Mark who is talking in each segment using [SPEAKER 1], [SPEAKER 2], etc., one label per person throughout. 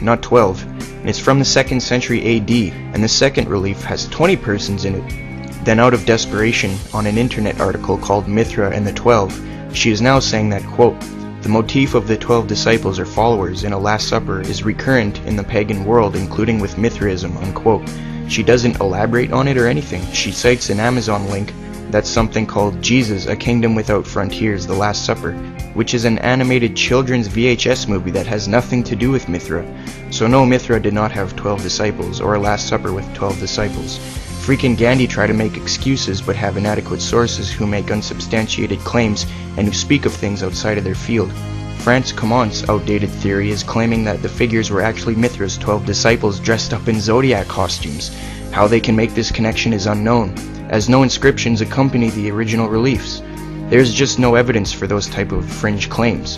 [SPEAKER 1] not 12, and it's from the 2nd century AD, and the second relief has 20 persons in it. Then out of desperation, on an internet article called Mithra and the 12, she is now saying that, quote, the motif of the 12 disciples or followers in a Last Supper is recurrent in the pagan world, including with Mithraism, unquote. She doesn't elaborate on it or anything. She cites an Amazon link that's something called Jesus, A Kingdom Without Frontiers, The Last Supper, which is an animated children's VHS movie that has nothing to do with Mithra. So no, Mithra did not have 12 disciples, or a Last Supper with 12 disciples. Freaking Gandhi try to make excuses but have inadequate sources who make unsubstantiated claims and who speak of things outside of their field. Franz Commont's outdated theory is claiming that the figures were actually Mithra's 12 disciples dressed up in zodiac costumes. How they can make this connection is unknown, as no inscriptions accompany the original reliefs. There's just no evidence for those type of fringe claims.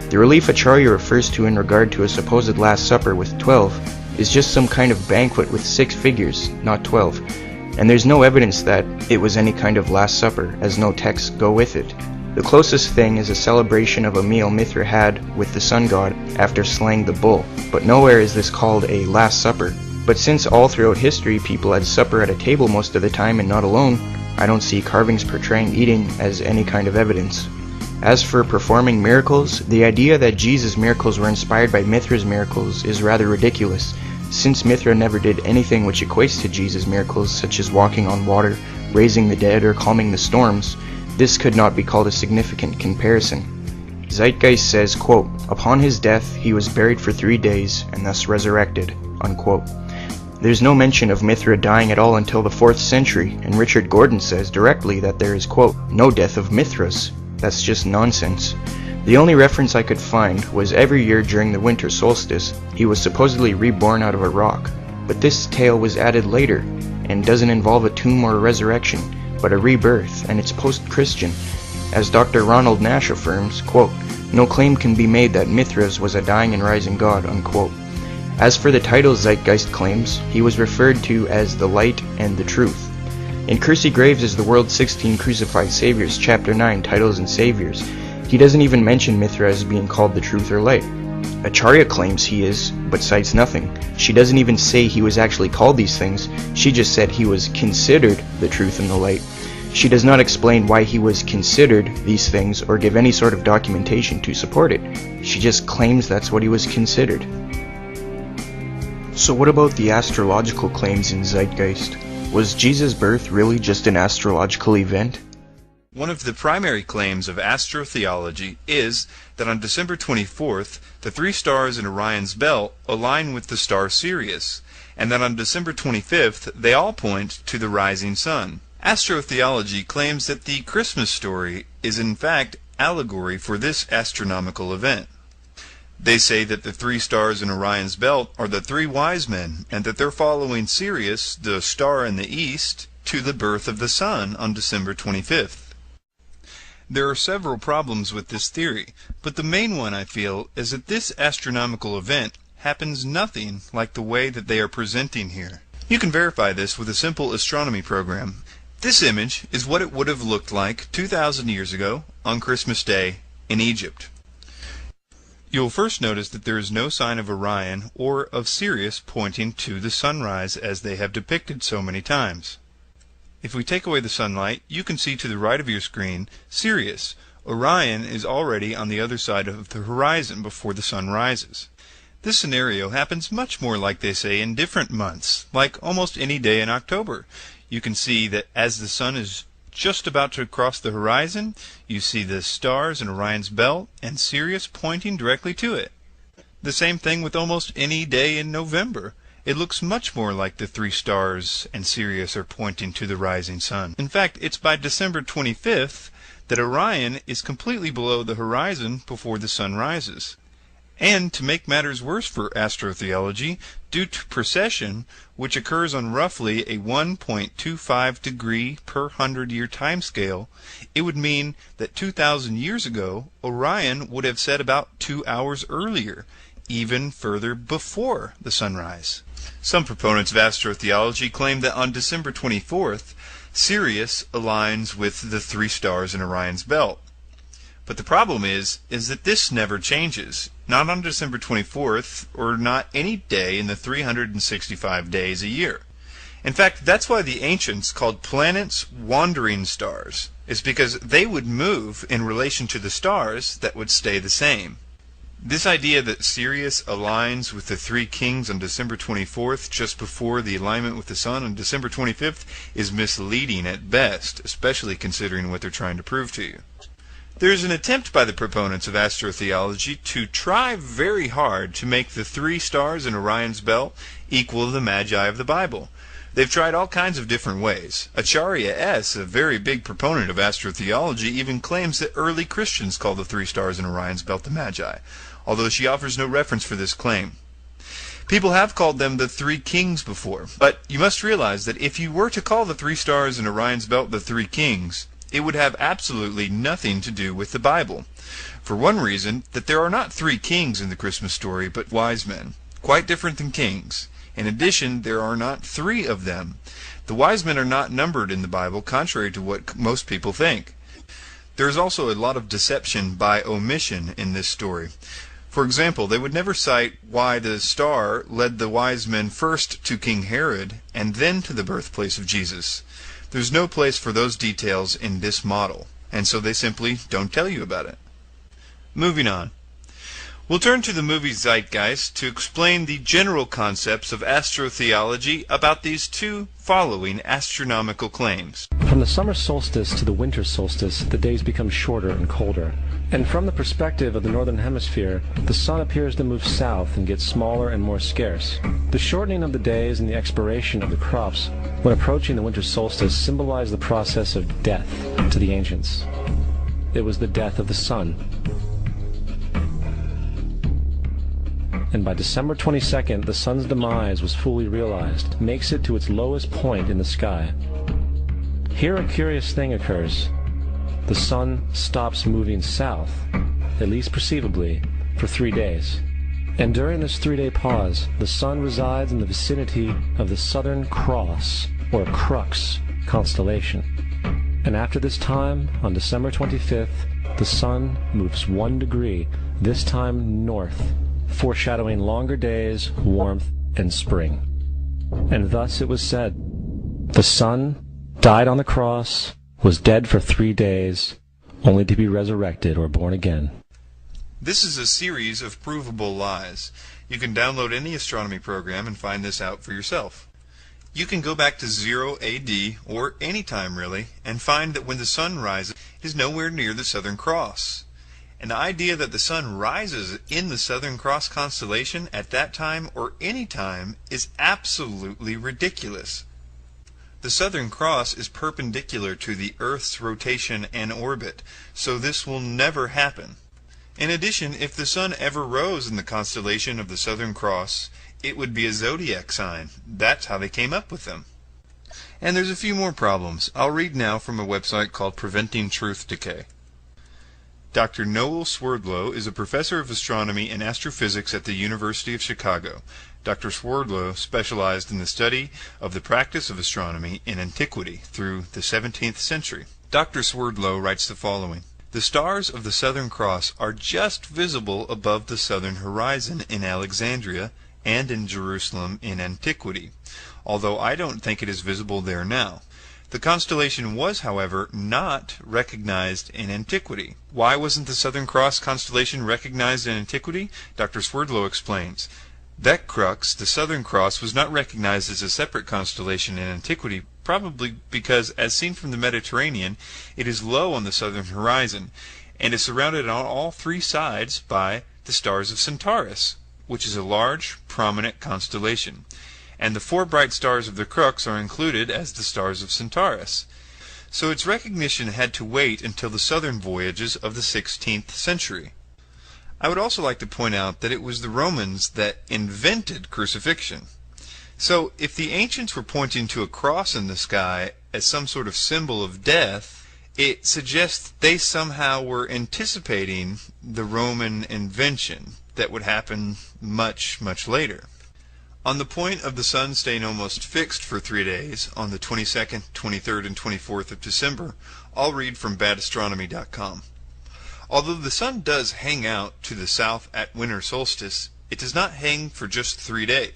[SPEAKER 1] The relief Acharya refers to in regard to a supposed Last Supper with 12 is just some kind of banquet with 6 figures, not 12, and there's no evidence that it was any kind of Last Supper, as no texts go with it. The closest thing is a celebration of a meal Mithra had with the sun god after slaying the bull, but nowhere is this called a Last Supper. But since all throughout history people had supper at a table most of the time and not alone, I don't see carvings portraying eating as any kind of evidence. As for performing miracles, the idea that Jesus' miracles were inspired by Mithra's miracles is rather ridiculous, since Mithra never did anything which equates to Jesus' miracles, such as walking on water, raising the dead, or calming the storms. This could not be called a significant comparison. Zeitgeist says, quote, upon his death he was buried for 3 days and thus resurrected, unquote. There's no mention of Mithra dying at all until the 4th century, and Richard Gordon says directly that there is, quote, no death of Mithras. That's just nonsense. The only reference I could find was every year during the winter solstice, he was supposedly reborn out of a rock. But this tale was added later, and doesn't involve a tomb or a resurrection, but a rebirth, and it's post-Christian. As Dr. Ronald Nash affirms, quote, no claim can be made that Mithras was a dying and rising god, unquote. As for the titles Zeitgeist claims, he was referred to as the Light and the Truth. In Kersey Graves' The World's 16 Crucified Saviors, Chapter 9, Titles and Saviors, he doesn't even mention Mithra as being called the Truth or Light. Acharya claims he is, but cites nothing. She doesn't even say he was actually called these things, she just said he was considered the Truth and the Light. She does not explain why he was considered these things or give any sort of documentation to support it. She just claims that's what he was considered. So what about the astrological claims in Zeitgeist? Was Jesus' birth really just an astrological event?
[SPEAKER 2] One of the primary claims of astrotheology is that on December 24th, the 3 stars in Orion's belt align with the star Sirius, and that on December 25th, they all point to the rising sun. Astrotheology claims that the Christmas story is in fact allegory for this astronomical event. They say that the 3 stars in Orion's belt are the 3 wise men, and that they're following Sirius, the star in the east, to the birth of the sun on December 25th. There are several problems with this theory, but the main one, I feel, is that this astronomical event happens nothing like the way that they are presenting here. You can verify this with a simple astronomy program. This image is what it would have looked like 2,000 years ago on Christmas Day in Egypt. You'll first notice that there is no sign of Orion or of Sirius pointing to the sunrise as they have depicted so many times. If we take away the sunlight, you can see to the right of your screen Sirius. Orion is already on the other side of the horizon before the sun rises. This scenario happens much more, like they say, in different months, like almost any day in October. You can see that as the sun is just about to cross the horizon, you see the stars in Orion's belt and Sirius pointing directly to it. The same thing with almost any day in November. It looks much more like the 3 stars and Sirius are pointing to the rising sun. In fact, it's by December 25th that Orion is completely below the horizon before the sun rises. And to make matters worse for astrotheology, due to precession, which occurs on roughly a 1.25 degree per 100-year timescale, it would mean that 2,000 years ago, Orion would have set about 2 hours earlier, even further before the sunrise. Some proponents of astrotheology claim that on December 24th, Sirius aligns with the 3 stars in Orion's belt. But the problem is that this never changes. Not on December 24th, or not any day in the 365 days a year. In fact, that's why the ancients called planets wandering stars. It's because they would move in relation to the stars that would stay the same. This idea that Sirius aligns with the three kings on December 24th just before the alignment with the sun on December 25th is misleading at best, especially considering what they're trying to prove to you. There is an attempt by the proponents of astrotheology to try very hard to make the three stars in Orion's belt equal the Magi of the Bible. They've tried all kinds of different ways. Acharya S., a very big proponent of astrotheology, even claims that early Christians call the three stars in Orion's belt the Magi, although she offers no reference for this claim. People have called them the three kings before, but you must realize that if you were to call the three stars in Orion's belt the three kings, it would have absolutely nothing to do with the Bible. For one reason, that there are not three kings in the Christmas story, but wise men, quite different than kings. In addition, there are not three of them. The wise men are not numbered in the Bible, contrary to what most people think. There is also a lot of deception by omission in this story. For example, they would never cite why the star led the wise men first to King Herod and then to the birthplace of Jesus. There's no place for those details in this model, and so they simply don't tell you about it. Moving on. We'll turn to the movie Zeitgeist to explain the general concepts of astrotheology about these two following astronomical claims.
[SPEAKER 3] From the summer solstice to the winter solstice, the days become shorter and colder. And from the perspective of the northern hemisphere, the sun appears to move south and get smaller and more scarce. The shortening of the days and the expiration of the crops when approaching the winter solstice symbolize the process of death to the ancients. It was the death of the sun. And by December 22nd, the sun's demise was fully realized, makes it to its lowest point in the sky. Here a curious thing occurs. The sun stops moving south, at least perceivably, for 3 days. And during this 3-day pause, the sun resides in the vicinity of the Southern Cross, or Crux, constellation. And after this time, on December 25th, the sun moves 1 degree, this time north, foreshadowing longer days, warmth, and spring. And thus it was said, the sun died on the cross, was dead for 3 days, only to be resurrected or born again.
[SPEAKER 2] This is a series of provable lies. You can download any astronomy program and find this out for yourself. You can go back to 0 AD, or any time really, and find that when the sun rises, it is nowhere near the Southern Cross. And the idea that the sun rises in the Southern Cross constellation at that time or any time is absolutely ridiculous. The Southern Cross is perpendicular to the Earth's rotation and orbit, so this will never happen. In addition, if the sun ever rose in the constellation of the Southern Cross, it would be a zodiac sign. That's how they came up with them. And there's a few more problems. I'll read now from a website called Preventing Truth Decay. Dr. Noel Swerdlow is a professor of astronomy and astrophysics at the University of Chicago. Dr. Swerdlow specialized in the study of the practice of astronomy in antiquity through the 17th century. Dr. Swerdlow writes the following. The stars of the Southern Cross are just visible above the southern horizon in Alexandria and in Jerusalem in antiquity, although I don't think it is visible there now. The constellation was, however, not recognized in antiquity. Why wasn't the Southern Cross constellation recognized in antiquity? Dr. Swerdlow explains. That crux, the Southern Cross, was not recognized as a separate constellation in antiquity, probably because, as seen from the Mediterranean, it is low on the southern horizon, and is surrounded on all 3 sides by the stars of Centaurus, which is a large, prominent constellation. And the 4 bright stars of the crux are included as the stars of Centaurus. So its recognition had to wait until the southern voyages of the 16th century. I would also like to point out that it was the Romans that invented crucifixion. So if the ancients were pointing to a cross in the sky as some sort of symbol of death, it suggests they somehow were anticipating the Roman invention that would happen much, much later. On the point of the sun staying almost fixed for 3 days, on the 22nd, 23rd, and 24th of December, I'll read from badastronomy.com. Although the sun does hang out to the south at winter solstice, it does not hang for just 3 days.